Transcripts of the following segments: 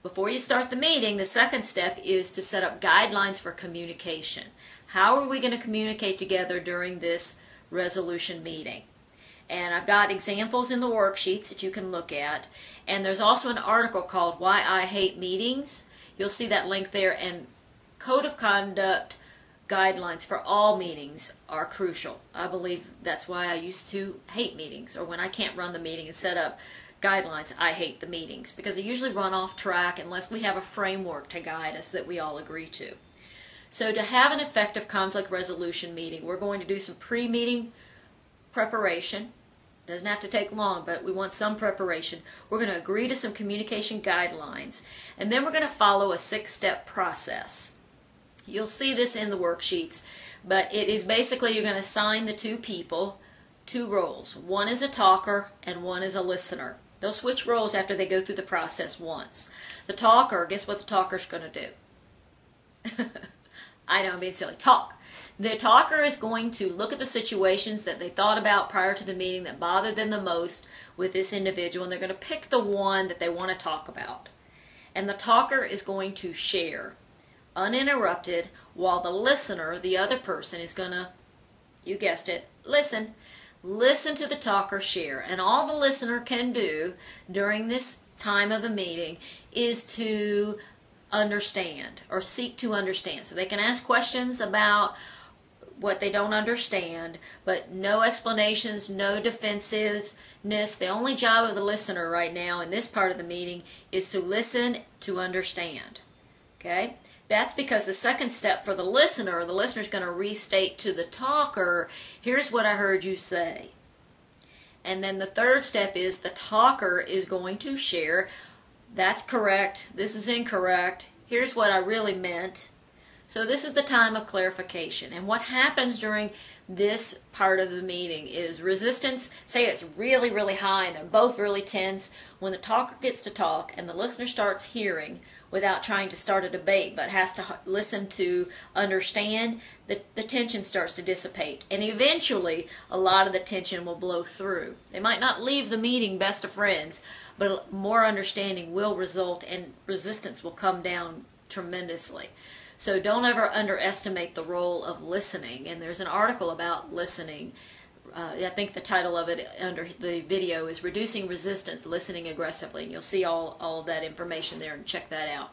Before you start the meeting, the second step is to set up guidelines for communication. How are we going to communicate together during this resolution meeting? And I've got examples in the worksheets that you can look at. And there's also an article called Why I Hate Meetings. You'll see that link there. And Code of Conduct guidelines for all meetings are crucial. I believe that's why I used to hate meetings, or when I can't run the meeting and set up guidelines, I hate the meetings because they usually run off track unless we have a framework to guide us that we all agree to. So to have an effective conflict resolution meeting, we're going to do some pre-meeting preparation. Doesn't have to take long, but we want some preparation. We're going to agree to some communication guidelines, and then we're going to follow a 6-step process. You'll see this in the worksheets, but it is basically you're going to assign the two people 2 roles. One is a talker and one is a listener. They'll switch roles after they go through the process once. The talker, guess what the talker's going to do? I know I'm being silly. Talk. The talker is going to look at the situations that they thought about prior to the meeting that bothered them the most with this individual, and they're going to pick the one that they want to talk about. And the talker is going to share uninterrupted, while the listener, the other person, is going to, you guessed it, listen. Listen to the talker share. And all the listener can do during this time of the meeting is to understand or seek to understand. So they can ask questions about what they don't understand, but no explanations, no defensiveness. The only job of the listener right now in this part of the meeting is to listen to understand. Okay? That's because the second step for the listener's going to restate to the talker, here's what I heard you say. And then the third step is the talker is going to share, that's correct, this is incorrect, here's what I really meant. So this is the time of clarification. And what happens during this part of the meeting is resistance, say it's really, really high and they're both really tense. When the talker gets to talk and the listener starts hearing without trying to start a debate but has to listen to understand, the tension starts to dissipate. And eventually a lot of the tension will blow through. They might not leave the meeting best of friends, but more understanding will result and resistance will come down tremendously. So don't ever underestimate the role of listening. And there's an article about listening. I think the title of it under the video is Reducing Resistance, Listening Aggressively. And you'll see all of that information there and check that out.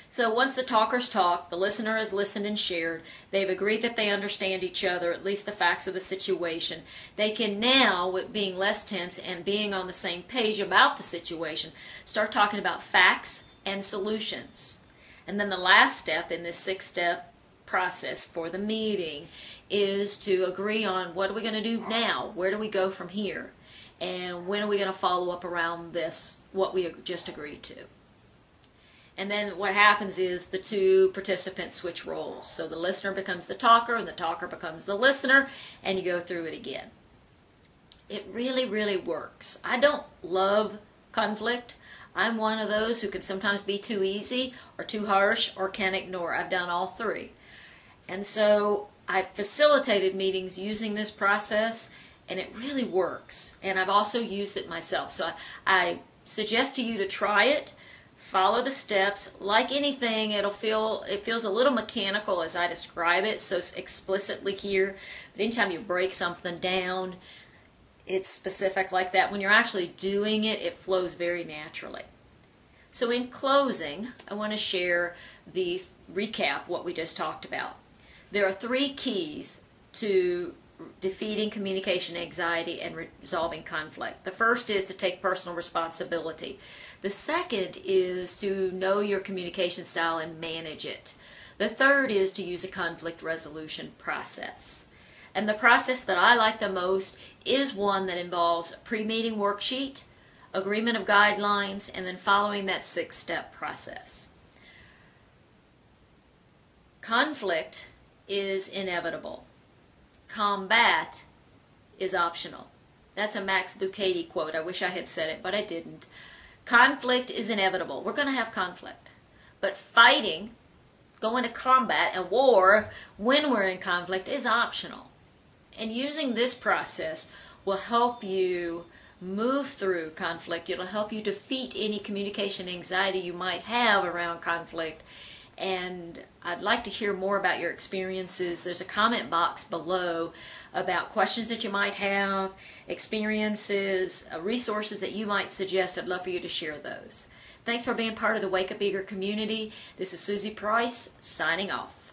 So once the talkers talk, the listener has listened and shared, they've agreed that they understand each other, at least the facts of the situation. They can now, with being less tense and being on the same page about the situation, start talking about facts and solutions. And then the last step in this 6-step process for the meeting is to agree on what are we going to do now? Where do we go from here? And when are we going to follow up around this, what we just agreed to? And then what happens is the two participants switch roles. So the listener becomes the talker and the talker becomes the listener, and you go through it again. It really, really works. I don't love conflict. I'm one of those who can sometimes be too easy or too harsh or can ignore. I've done all 3. And so I've facilitated meetings using this process, and it really works. And I've also used it myself. So I suggest to you to try it. Follow the steps. Like anything, it feels a little mechanical as I describe it so explicitly here. But anytime you break something down, it's specific like that. When you're actually doing it, it flows very naturally. So in closing, I want to share the recap what we just talked about. There are 3 keys to defeating communication anxiety and resolving conflict. The first is to take personal responsibility. The second is to know your communication style and manage it. The third is to use a conflict resolution process. And the process that I like the most is one that involves a pre-meeting worksheet, agreement of guidelines, and then following that 6-step process. Conflict is inevitable. Combat is optional. That's a Max Lucchese quote. I wish I had said it, but I didn't. Conflict is inevitable. We're going to have conflict. But fighting, going to combat and war when we're in conflict is optional. And using this process will help you move through conflict. It'll help you defeat any communication anxiety you might have around conflict. And I'd like to hear more about your experiences. There's a comment box below about questions that you might have, experiences, resources that you might suggest. I'd love for you to share those. Thanks for being part of the Wake Up Eager community. This is Susie Price, signing off.